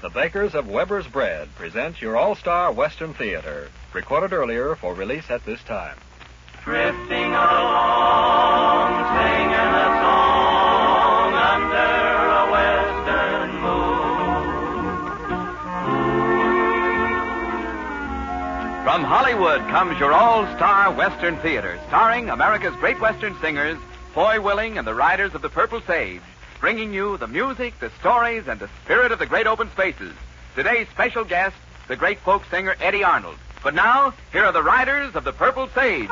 The bakers of Weber's Bread present your all-star Western Theater, recorded earlier for release at this time. Drifting along, singing a song under a western moon. From Hollywood comes your all-star Western Theater, starring America's great Western singers, Foy Willing and the Riders of the Purple Sage, bringing you the music, the stories, and the spirit of the great open spaces. Today's special guest, the great folk singer Eddie Arnold. But now, here are the Riders of the Purple Sage.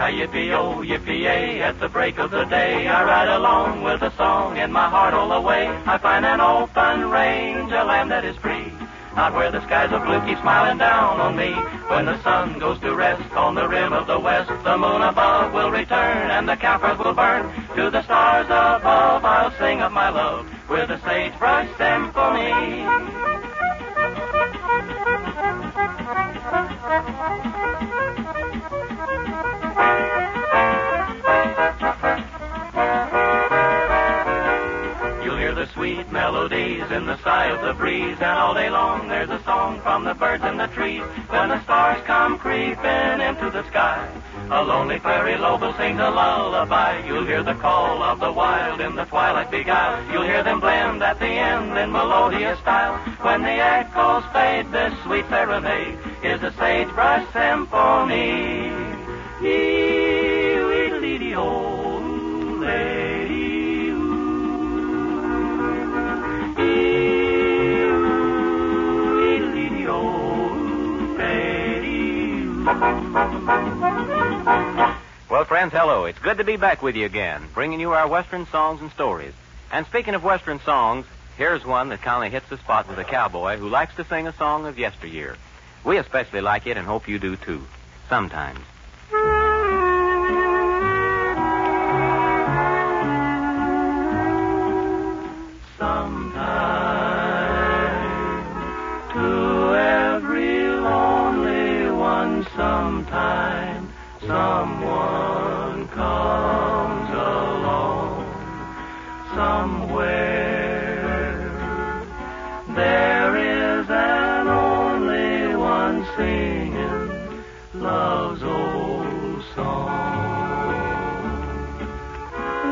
Yippee-oh, yippee-yay, at the break of the day, I ride along with a song in my heart all the way. I find an open range, a land that is free, out where the skies are blue, keep smiling down on me. When the sun goes to rest on the rim of the west, the moon above will return and the campfires will burn. To the stars above I'll sing of my love with a sagebrush symphony. Sweet melodies in the sigh of the breeze, and all day long there's a song from the birds in the trees. When the stars come creeping into the sky, a lonely fairy lobe sings a lullaby. You'll hear the call of the wild in the twilight beguile. You'll hear them blend at the end in melodious style. When the echoes fade, this sweet serenade is a sagebrush symphony. Well, friends, hello. It's good to be back with you again, bringing you our Western songs and stories. And speaking of Western songs, here's one that kind of hits the spot with a cowboy who likes to sing a song of yesteryear. We especially like it and hope you do, too. Sometimes. Sometime someone comes along. Somewhere there is an only one singing love's old song.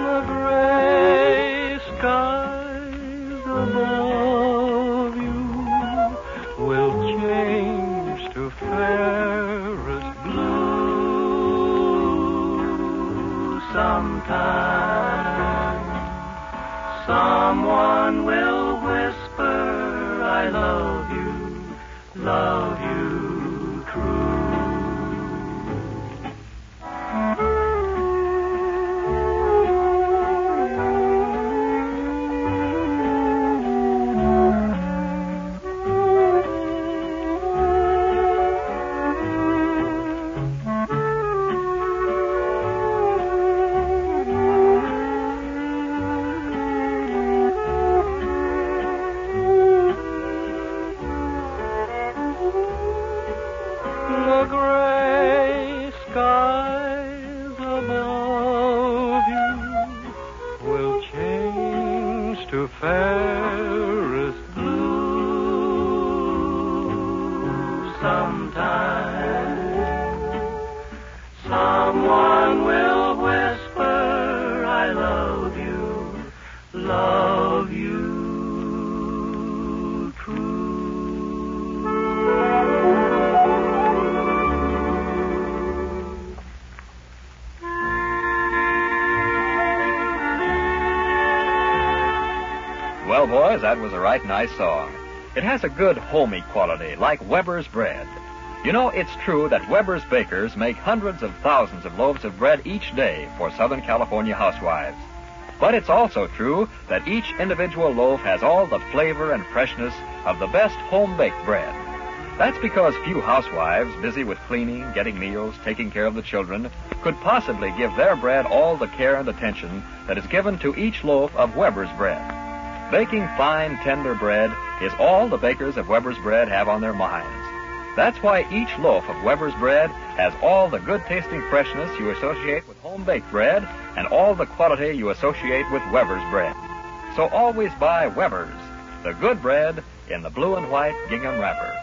The gray skies above you will change to fairest blue. Sometime someone will whisper, I love you true. The gray skies above you will change to fairest blue. Sometime someone will whisper, I love you true. Well, boys, that was a right nice song. It has a good homey quality, like Weber's Bread. You know, it's true that Weber's bakers make hundreds of thousands of loaves of bread each day for Southern California housewives. But it's also true that each individual loaf has all the flavor and freshness of the best home-baked bread. That's because few housewives, busy with cleaning, getting meals, taking care of the children, could possibly give their bread all the care and attention that is given to each loaf of Weber's Bread. Baking fine, tender bread is all the bakers of Weber's Bread have on their minds. That's why each loaf of Weber's bread has all the good-tasting freshness you associate with home-baked bread and all the quality you associate with Weber's bread. So always buy Weber's, the good bread in the blue and white gingham wrapper.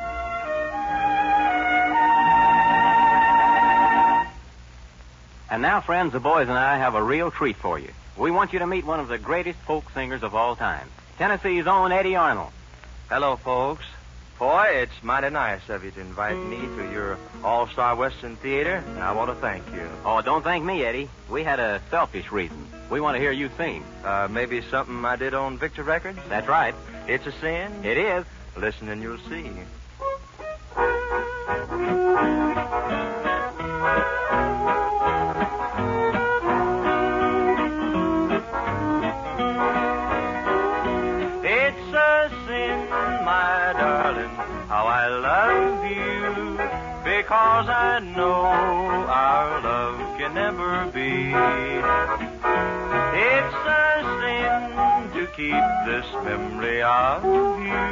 And now, friends, the boys and I have a real treat for you. We want you to meet one of the greatest folk singers of all time, Tennessee's own Eddie Arnold. Hello, folks. Boy, it's mighty nice of you to invite me to your All-Star Western Theater, and I want to thank you. Oh, don't thank me, Eddie. We had a selfish reason. We want to hear you sing. Maybe something I did on Victor Records? That's right. It's a sin? It is. Listen and you'll see. It's a sin, my darling, how I love you, because I know our love can never be. It's a sin to keep this memory of you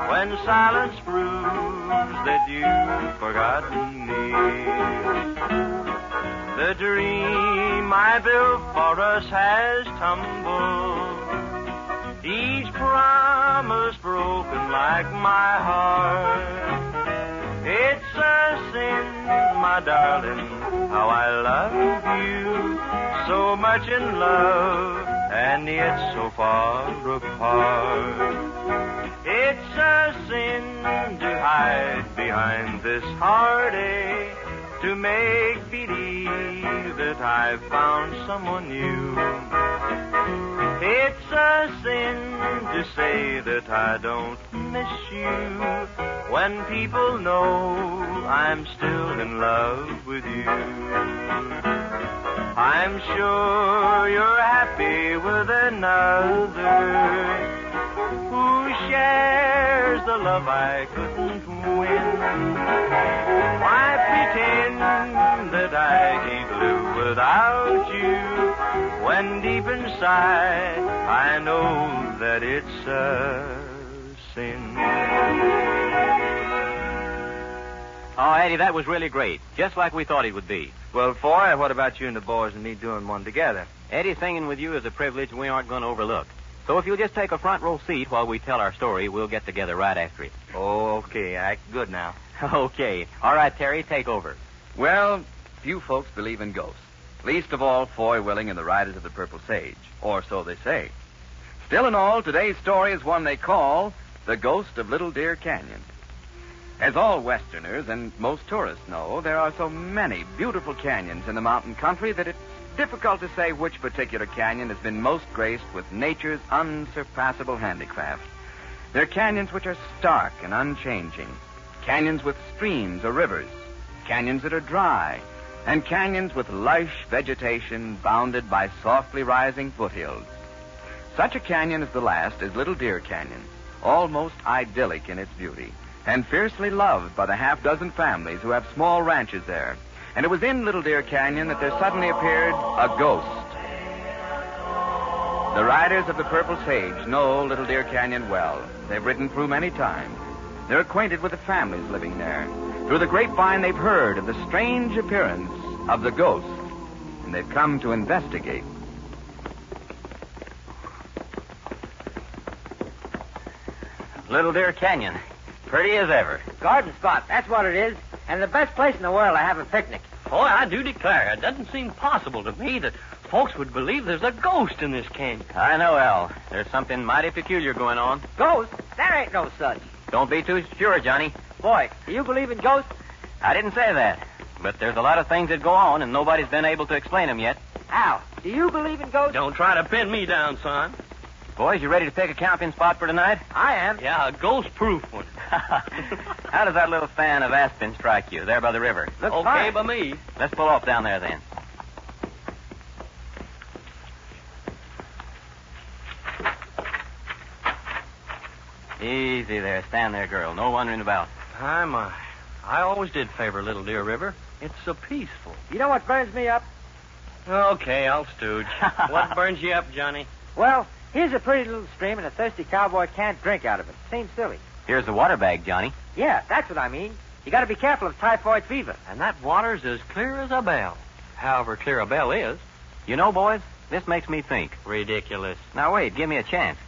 when silence proves that you've forgotten me. The dream I built for us has tumbled, each promise broken like my heart. It's a sin, my darling, how I love you, so much in love, and yet so far apart. It's a sin to hide behind this heartache, to make believe that I've found someone new. It's a sin to say that I don't miss you, when people know I'm still in love with you. I'm sure you're happy with another who shares the love I couldn't win. Why pretend that I can't live without you, when deep inside I know that it's a sin. Oh, Eddie, that was really great. Just like we thought it would be. Well, Foy, what about you and the boys and me doing one together? Eddie, singing with you is a privilege we aren't going to overlook. So if you'll just take a front row seat while we tell our story, we'll get together right after it. Oh, okay. Act good now. Okay. All right, Terry, take over. Well, few folks believe in ghosts. Least of all, Foy Willing and the Riders of the Purple Sage. Or so they say. Still in all, today's story is one they call The Ghost of Little Deer Canyon. As all Westerners and most tourists know, there are so many beautiful canyons in the mountain country that it's difficult to say which particular canyon has been most graced with nature's unsurpassable handicraft. There are canyons which are stark and unchanging, canyons with streams or rivers, canyons that are dry, and canyons with lush vegetation bounded by softly rising foothills. Such a canyon as the last is Little Deer Canyon, almost idyllic in its beauty, and fiercely loved by the half-dozen families who have small ranches there. And it was in Little Deer Canyon that there suddenly appeared a ghost. The Riders of the Purple Sage know Little Deer Canyon well. They've ridden through many times. They're acquainted with the families living there. Through the grapevine, they've heard of the strange appearance of the ghost, and they've come to investigate. Little Deer Canyon. Pretty as ever. Garden spot, that's what it is. And the best place in the world to have a picnic. Boy, I do declare, it doesn't seem possible to me that folks would believe there's a ghost in this canyon. I know, Al. There's something mighty peculiar going on. Ghosts? There ain't no such. Don't be too sure, Johnny. Boy, do you believe in ghosts? I didn't say that. But there's a lot of things that go on, and nobody's been able to explain them yet. Al, do you believe in ghosts? Don't try to pin me down, son. Boys, you ready to pick a camping spot for tonight? I am. Yeah, a ghost-proof one. How does that little fan of aspen strike you, there by the river? Looks okay fine. by me. Let's pull off down there, then. Easy there. Stand there, girl. No wandering about. My. I always did favor Little Deer River. It's so peaceful. You know what burns me up? Okay, I'll stooge. What burns you up, Johnny? Well, here's a pretty little stream, and a thirsty cowboy can't drink out of it. Seems silly. Here's the water bag, Johnny. Yeah, that's what I mean. You got to be careful of typhoid fever. And that water's as clear as a bell. However clear a bell is. You know, boys, this makes me think. Ridiculous. Now, wait, give me a chance.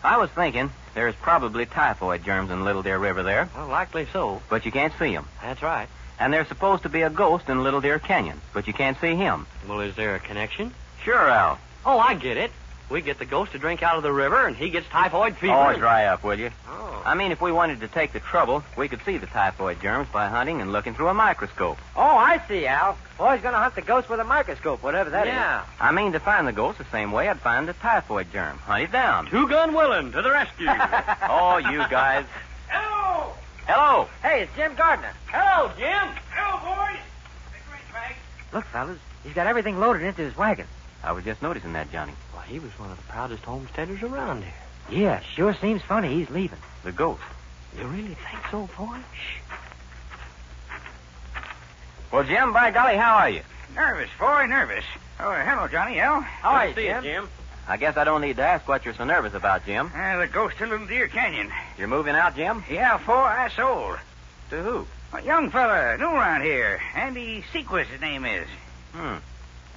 I was thinking there's probably typhoid germs in Little Deer River there, Well, likely so. but you can't see them. That's right. And there's supposed to be a ghost in Little Deer Canyon, but you can't see him. Well, is there a connection? Sure, Al. Oh, I get it. We get the ghost to drink out of the river, and he gets typhoid fever. Oh, dry up, will you? Oh. I mean, if we wanted to take the trouble, we could see the typhoid germs by hunting and looking through a microscope. Oh, I see, Al. Boy's going to hunt the ghost with a microscope, whatever that is. Yeah. I mean, to find the ghost the same way I'd find the typhoid germ. Hunt it down. Two-gun willing to the rescue. Oh, you guys. Hello. Hello. Hey, it's Jim Gardner. Hello, Jim. Hello, boys. Bag. Look, fellas, he's got everything loaded into his wagon. I was just noticing that, Johnny. Well, he was one of the proudest homesteaders around here. Yeah, sure seems funny he's leaving. The ghost. You really think so, boy? Well, Jim, by golly, how are you? Nervous, boy, nervous. Oh, hello, Johnny L. How are you, See you, Jim. I guess I don't need to ask what you're so nervous about, Jim. The ghost of Little Deer Canyon. You're moving out, Jim? Yeah, 4 I sold. To who? A young fella, new around here. Andy Sequist, his name is.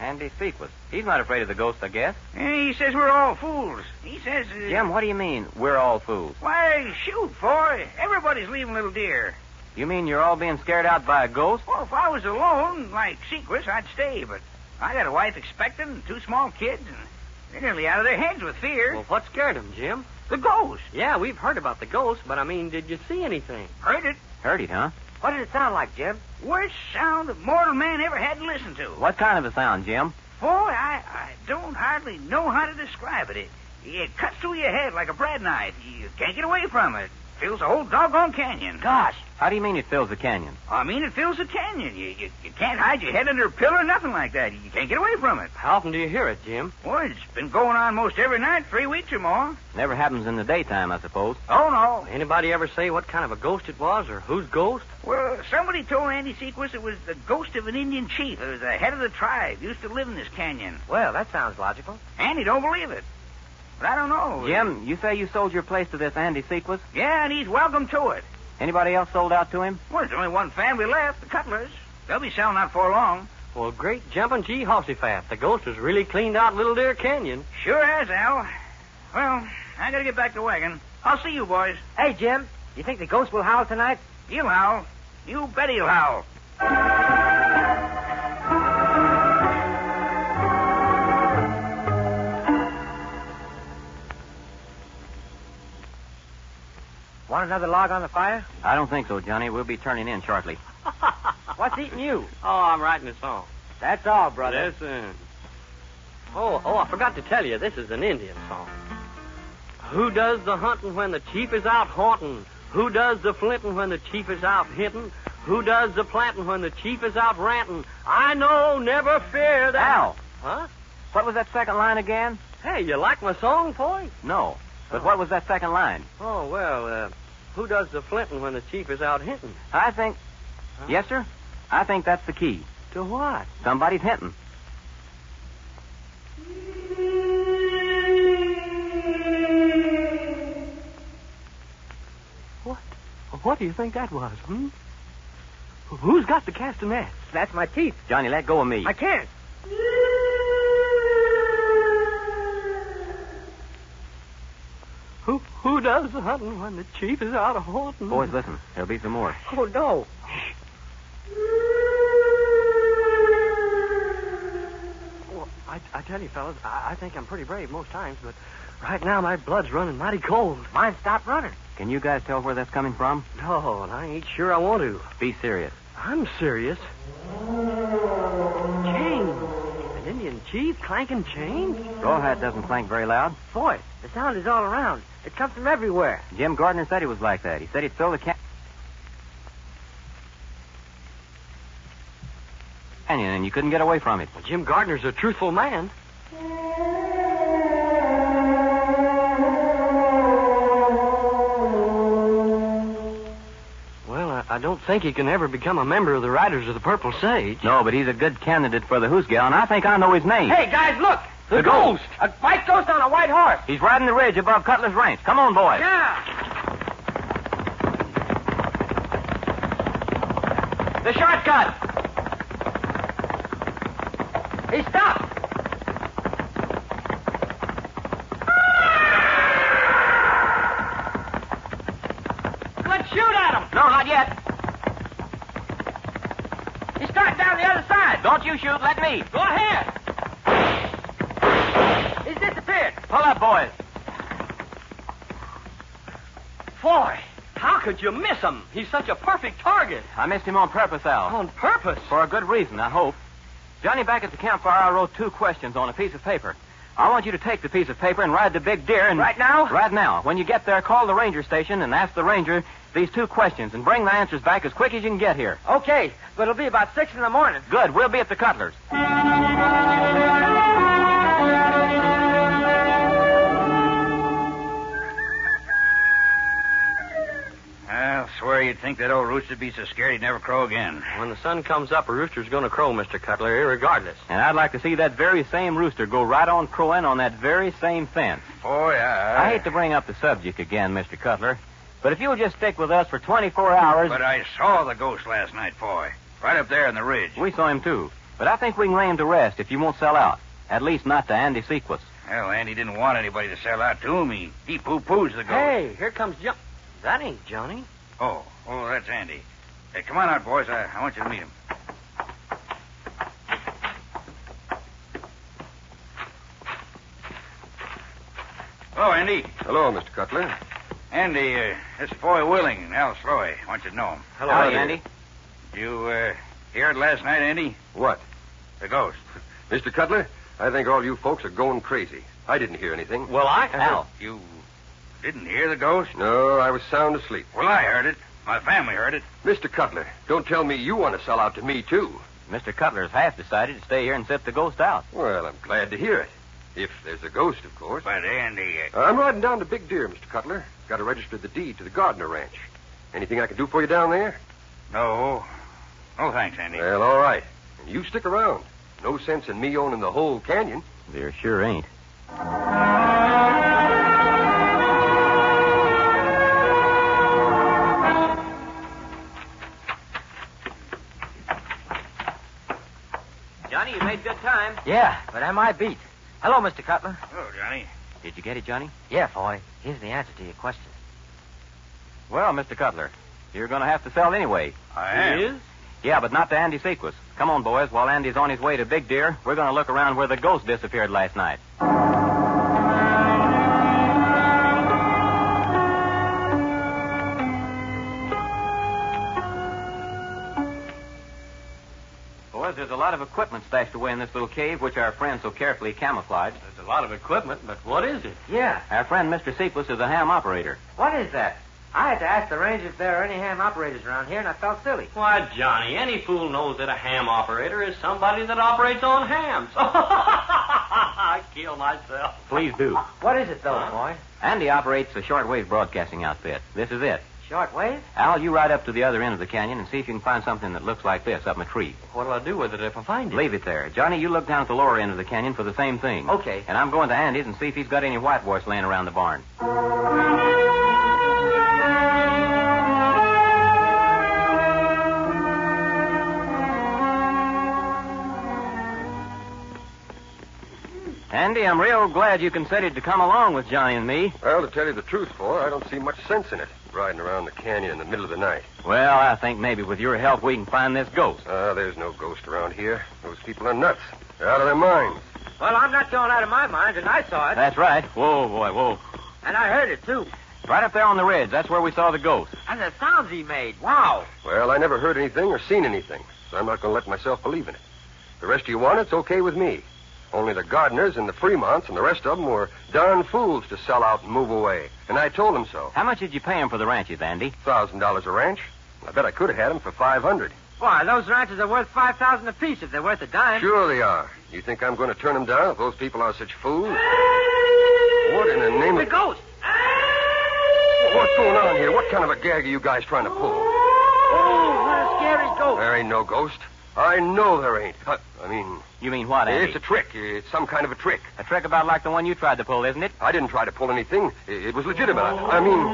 Andy Sequist. He's not afraid of the ghost, I guess. He says we're all fools. He says... Jim, what do you mean, we're all fools? Why, shoot, boy. Everybody's leaving Little Deer. You mean you're all being scared out by a ghost? Well, if I was alone, like Sequist, I'd stay, but I got a wife expecting and 2 small kids, and they're nearly out of their heads with fear. Well, what scared him, Jim? The ghost. Yeah, we've heard about the ghost, but, I mean, did you see anything? Heard it. Heard it, huh? What did it sound like, Jim? Worst sound that mortal man ever had to listen to. What kind of a sound, Jim? Boy, I don't hardly know how to describe it. It cuts through your head like a bread knife. You can't get away from it. Fills the whole doggone canyon. Gosh. How do you mean it fills the canyon? I mean, it fills the canyon. You can't hide your head under a pillar or nothing like that. You can't get away from it. How often do you hear it, Jim? Boy, it's been going on most every night, 3 weeks or more. Never happens in the daytime, I suppose. Oh, no. Anybody ever say what kind of a ghost it was or whose ghost? Well, somebody told Andy Sequist it was the ghost of an Indian chief. It was the head of the tribe. Used to live in this canyon. Well, that sounds logical. Andy don't believe it. But I don't know. Jim, you say you sold your place to this Andy Sequist? Yeah, and he's welcome to it. Anybody else sold out to him? Well, there's only one family left, the Cutlers. They'll be selling out for long. Well, great jumping gee horsey-fat. The ghost has really cleaned out Little Deer Canyon. Sure has, Al. Well, I gotta get back to the wagon. I'll see you boys. Hey, Jim, you think the ghost will howl tonight? He'll howl. You bet he'll howl. Want another log on the fire? I don't think so, Johnny. We'll be turning in shortly. What's eating you? Oh, I'm writing a song. That's all, brother. Listen. Oh, I forgot to tell you, this is an Indian song. Who does the hunting when the chief is out haunting? Who does the flinting when the chief is out hitting? Who does the planting when the chief is out ranting? I know, never fear that... Al! Huh? What was that second line again? Hey, you like my song, boy? No. But what was that second line? Oh, well, who does the flinting when the chief is out hinting? I think... Huh? Yes, sir? I think that's the key. To what? Somebody's hinting. What do you think that was, Who's got the castanets? That's my teeth. Johnny, let go of me. I can't. Who does the hunting when the chief is out of haunting? Boys, listen. There'll be some more. Oh, no. Well, I tell you, fellas, I think I'm pretty brave most times, but right now my blood's running mighty cold. Mine stopped running. Can you guys tell where that's coming from? No, and I ain't sure I want to. Be serious. I'm serious. Chains. An Indian chief clanking chains? Rawhide doesn't clank very loud. Boy, the sound is all around. It comes from everywhere. Jim Gardner said he was like that. He said he'd fill the canyon, and you couldn't get away from it. Well, Jim Gardner's a truthful man. Well, I don't think he can ever become a member of the Riders of the Purple Sage. No, but he's a good candidate for the Hoosgal, and I think I know his name. Hey, guys, look. The ghost! A white ghost on a white horse. He's riding the ridge above Cutler's Ranch. Come on, boys. Yeah. The shortcut! He stopped. Let's shoot at him. No, not yet. He's starting down the other side. Don't you shoot. Let me. Go ahead. He's disappeared. Pull up, boys. Boy, how could you miss him? He's such a perfect target. I missed him on purpose, Al. On purpose? For a good reason, I hope. Johnny, back at the campfire, I wrote 2 questions on a piece of paper. I want you to take the piece of paper and ride the big deer and... Right now? Right now. When you get there, call the ranger station and ask the ranger these 2 questions and bring the answers back as quick as you can get here. Okay, but it'll be about 6 in the morning. Good. We'll be at the Cutler's. I'll swear you'd think that old rooster'd be so scared he'd never crow again. When the sun comes up, a rooster's going to crow, Mr. Cutler, irregardless. And I'd like to see that very same rooster go right on crowing on that very same fence. Boy, I hate to bring up the subject again, Mr. Cutler, but if you'll just stick with us for 24 hours... But I saw the ghost last night, boy. Right up there on the ridge. We saw him, too. But I think we can lay him to rest if you won't sell out. At least not to Andy Sequis. Well, Andy didn't want anybody to sell out to him. He poo-poos the ghost. Hey, here comes Johnny. That ain't Johnny. Oh, that's Andy. Hey, come on out, boys. I want you to meet him. Hello, Andy. Hello, Mr. Cutler. Andy, this is Foy Willing and Al Sloy. I want you to know him. Hello, Andy. Did you hear it last night, Andy? What? The ghost. Mr. Cutler, I think all you folks are going crazy. I didn't hear anything. Well, Al. You didn't hear the ghost? No, I was sound asleep. Well, I heard it. My family heard it. Mr. Cutler, don't tell me you want to sell out to me, too. Mr. Cutler's half decided to stay here and sit the ghost out. Well, I'm glad to hear it. If there's a ghost, of course. But, Andy... I'm riding down to Big Deer, Mr. Cutler. Got to register the deed to the Gardner Ranch. Anything I can do for you down there? No. No, thanks, Andy. Well, all right. And you stick around. No sense in me owning the whole canyon. There sure ain't. Johnny, you made good time. Yeah, but am I beat? Hello, Mr. Cutler. Hello, Johnny. Did you get it, Johnny? Yeah, Foy. Here's the answer to your question. Well, Mr. Cutler, you're going to have to sell anyway. I am. He is? Yeah, but not to Andy Sequis. Come on, boys. While Andy's on his way to Big Deer, we're going to look around where the ghost disappeared last night. Boys, there's a lot of equipment stashed away in this little cave, which our friend so carefully camouflaged. There's a lot of equipment, but what is it? Yeah. Our friend Mr. Sequis is a ham operator. What is that? I had to ask the ranger if there are any ham operators around here, and I felt silly. Why, Johnny, any fool knows that a ham operator is somebody that operates on hams. I kill myself. Please do. What is it, though, Foy? Andy operates a shortwave broadcasting outfit. This is it. Shortwave? Al, you ride up to the other end of the canyon and see if you can find something that looks like this up in a tree. What'll I do with it if I find it? Leave it there. Johnny, you look down at the lower end of the canyon for the same thing. Okay. And I'm going to Andy's and see if he's got any whitewash laying around the barn. Andy, I'm real glad you consented to come along with Johnny and me. Well, to tell you the truth, Foy, I don't see much sense in it, riding around the canyon in the middle of the night. Well, I think maybe with your help we can find this ghost. There's no ghost around here. Those people are nuts. They're out of their minds. Well, I'm not going out of my mind, and I saw it. That's right. Whoa, boy, whoa. And I heard it, too. Right up there on the ridge. That's where we saw the ghost. And the sounds he made. Wow. Well, I never heard anything or seen anything, so I'm not going to let myself believe in it. The rest of you want it's okay with me. Only the Gardners and the Fremonts and the rest of them were darn fools to sell out and move away. And I told them so. How much did you pay him for the ranches, Andy? $1,000 a ranch. I bet I could have had them for $500. Why, those ranches are worth $5,000 apiece if they're worth a dime. Sure they are. You think I'm going to turn them down if those people are such fools? What in the name The of... ghost! What's going on here? What kind of a gag are you guys trying to pull? Oh, what a scary ghost. There ain't no ghost. I know there ain't. You mean what, Andy? It's a trick. It's some kind of a trick. A trick about like the one you tried to pull, isn't it? I didn't try to pull anything. It was legitimate.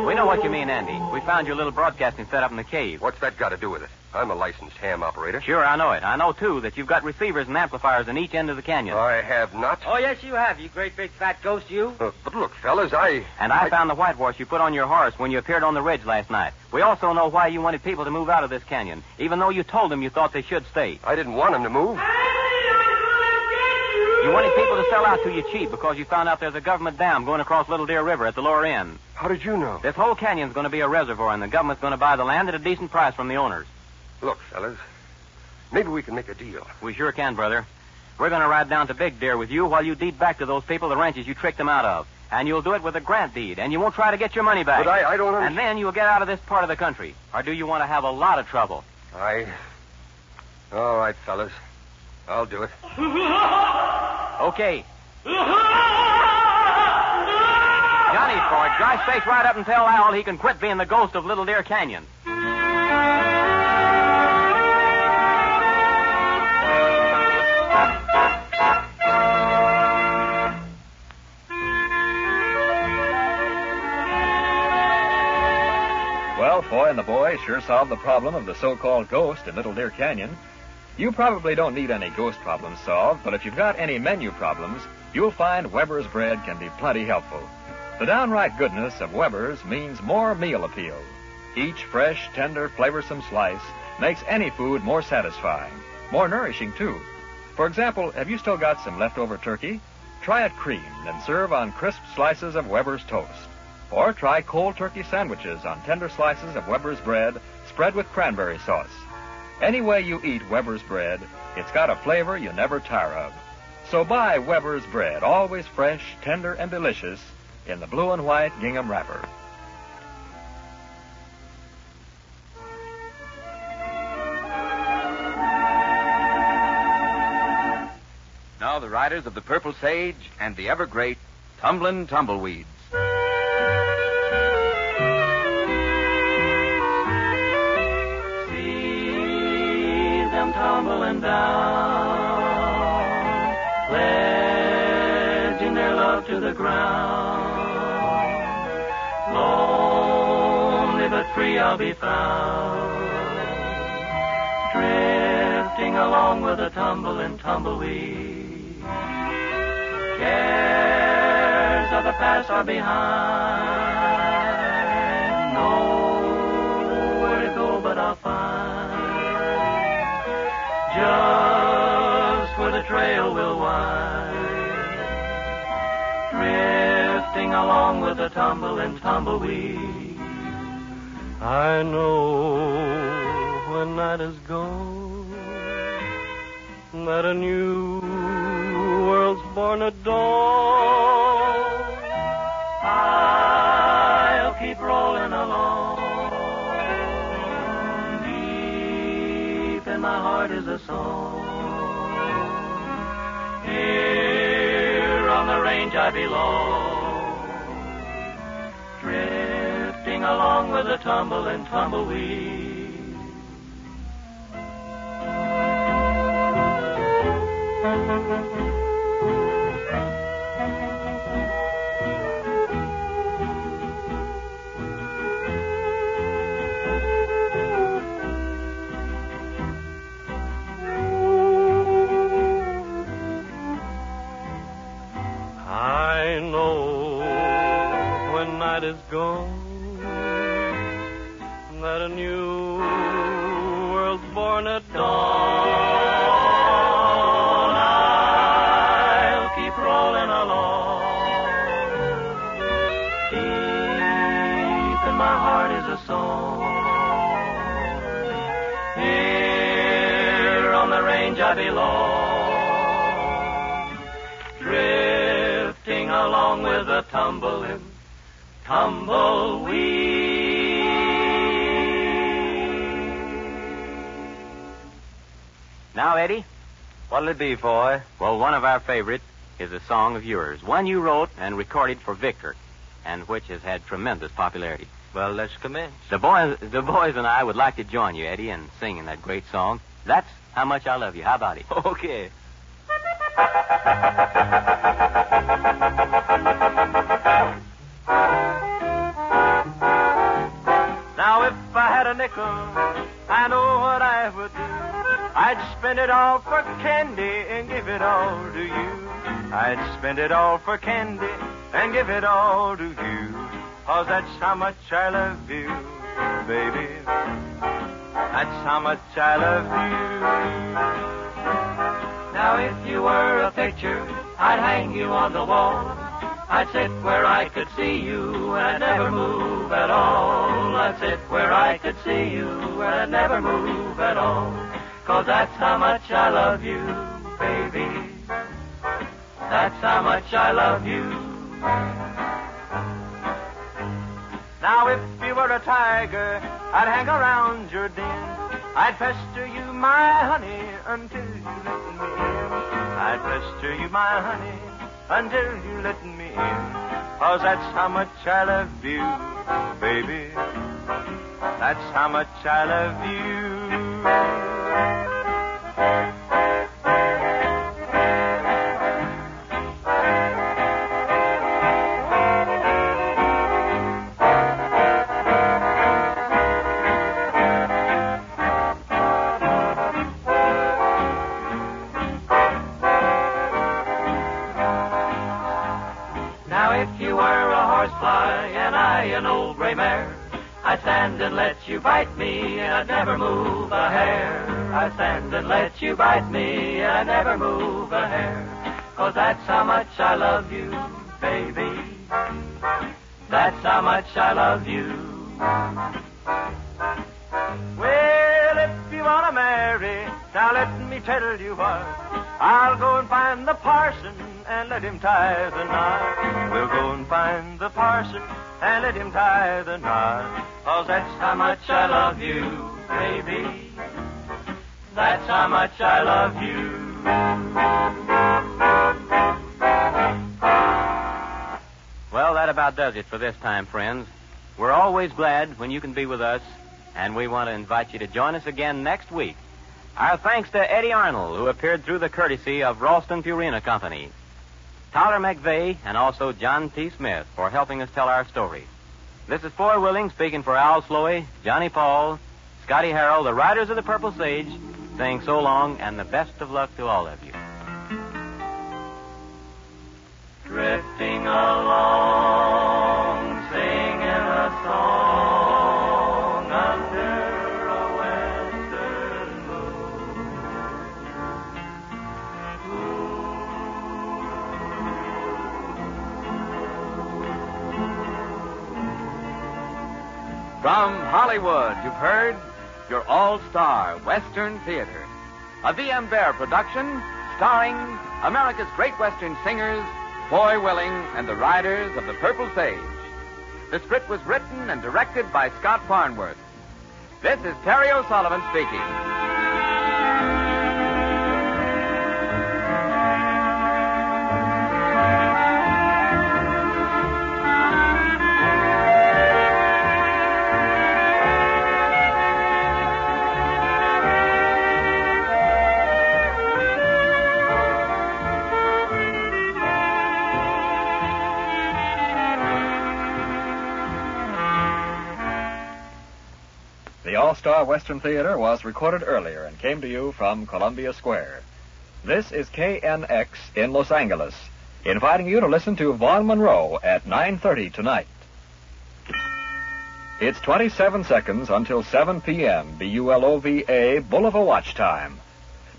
We know what you mean, Andy. We found your little broadcasting set up in the cave. What's that got to do with it? I'm a licensed ham operator. Sure, I know it. I know, too, that you've got receivers and amplifiers in each end of the canyon. I have not. Oh, yes, you have, you great big fat ghost, you. But look, fellas, I found the whitewash you put on your horse when you appeared on the ridge last night. We also know why you wanted people to move out of this canyon, even though you told them you thought they should stay. I didn't want them to move. You wanted people to sell out to you cheap because you found out there's a government dam going across Little Deer River at the lower end. How did you know? This whole canyon's going to be a reservoir, and the government's going to buy the land at a decent price from the owners. Look, fellas, maybe we can make a deal. We sure can, brother. We're going to ride down to Big Deer with you while you deed back to those people the ranches you tricked them out of. And you'll do it with a grant deed, and you won't try to get your money back. But I don't understand. And then you'll get out of this part of the country. Or do you want to have a lot of trouble? All right, fellas. I'll do it. Okay. Johnny Ford, dry space right up and tell Al he can quit being the ghost of Little Deer Canyon. Well, Foy and the boys sure solved the problem of the so-called ghost in Little Deer Canyon. You probably don't need any ghost problems solved, but if you've got any menu problems, you'll find Weber's bread can be plenty helpful. The downright goodness of Weber's means more meal appeal. Each fresh, tender, flavorsome slice makes any food more satisfying, more nourishing, too. For example, have you still got some leftover turkey? Try it creamed and serve on crisp slices of Weber's toast. Or try cold turkey sandwiches on tender slices of Weber's bread spread with cranberry sauce. Any way you eat Weber's bread, it's got a flavor you never tire of. So buy Weber's bread, always fresh, tender, and delicious, in the blue and white gingham wrapper. Now the riders of the Purple Sage and the ever great Tumblin' Tumbleweeds. Tumbling down, pledging their love to the ground. Lonely but free I'll be found, drifting along with a tumbling tumbleweed. Cares of the past are behind, nowhere to go but I'll find just where the trail will wind, drifting along with the tumbling tumbleweed. I know when night is gone that a new world's born at dawn. I'll keep rolling along. My heart is a song. Here on the range I belong, drifting along with the tumbling tumbleweed. Is gone, that a new world's born at dawn. I'll keep rolling along, deep in my heart is a song. Here on the range I belong, drifting along with the tumbling tumbleweed. Now, Eddie? What'll it be, Foy? Well, one of our favorites is a song of yours, one you wrote and recorded for Victor, and which has had tremendous popularity. Well, let's commence. The boys and I would like to join you, Eddie, in singing that great song. That's How Much I Love You. How about it? Okay. Now if I had a nickel I know what I would do. I'd spend it all for candy and give it all to you. I'd spend it all for candy and give it all to you. 'Cause that's how much I love you, baby. That's how much I love you. Now if you were a picture, I'd hang you on the wall. I'd sit where I could see you and I'd never move at all. I'd sit where I could see you and I'd never move at all. 'Cause that's how much I love you, baby. That's how much I love you. Now if you were a tiger, I'd hang around your den. I'd pester you, my honey, until you let me in. I'd pester you, my honey, until you let me in. 'Cause that's how much I love you, baby. That's how much I love you. An old gray mare, I'd stand and let you bite me, and I'd never move a hair. I'd stand and let you bite me, and I'd never move a hair. 'Cause that's how much I love you, baby. That's how much I love you. Well, if you want to marry, now let me tell you what. I'll go and find the parson and let him tie the knot. We'll go and find the parson and let him tie the knot. 'Cause that's how much I love you, baby. That's how much I love you. Well, that about does it for this time, friends. We're always glad when you can be with us, and we want to invite you to join us again next week. Our thanks to Eddie Arnold, who appeared through the courtesy of Ralston Purina Company. Tyler McVeigh and also John T. Smith for helping us tell our story. This is Foy Willing speaking for Al Sloey, Johnny Paul, Scotty Harrell, the Riders of the Purple Sage, saying so long and the best of luck to all of you. Drifting along, singing a song under a western moon. From Hollywood, you've heard your all-star Western Theater, a V.M. Bear production starring America's great Western singers, Foy Willing and the Riders of the Purple Sage. The script was written and directed by Scott Farnworth. This is Terry O'Sullivan speaking. The All-Star Western Theater was recorded earlier and came to you from Columbia Square. This is KNX in Los Angeles, inviting you to listen to Vaughn Monroe at 9:30 tonight. It's 27 seconds until 7 p.m. BULOVA Bulova watch time.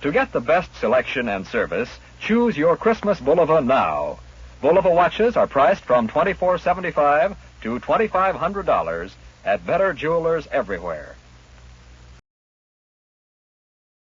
To get the best selection and service, choose your Christmas Bulova now. Bulova watches are priced from $24.75 to $2,500 at better jewelers everywhere.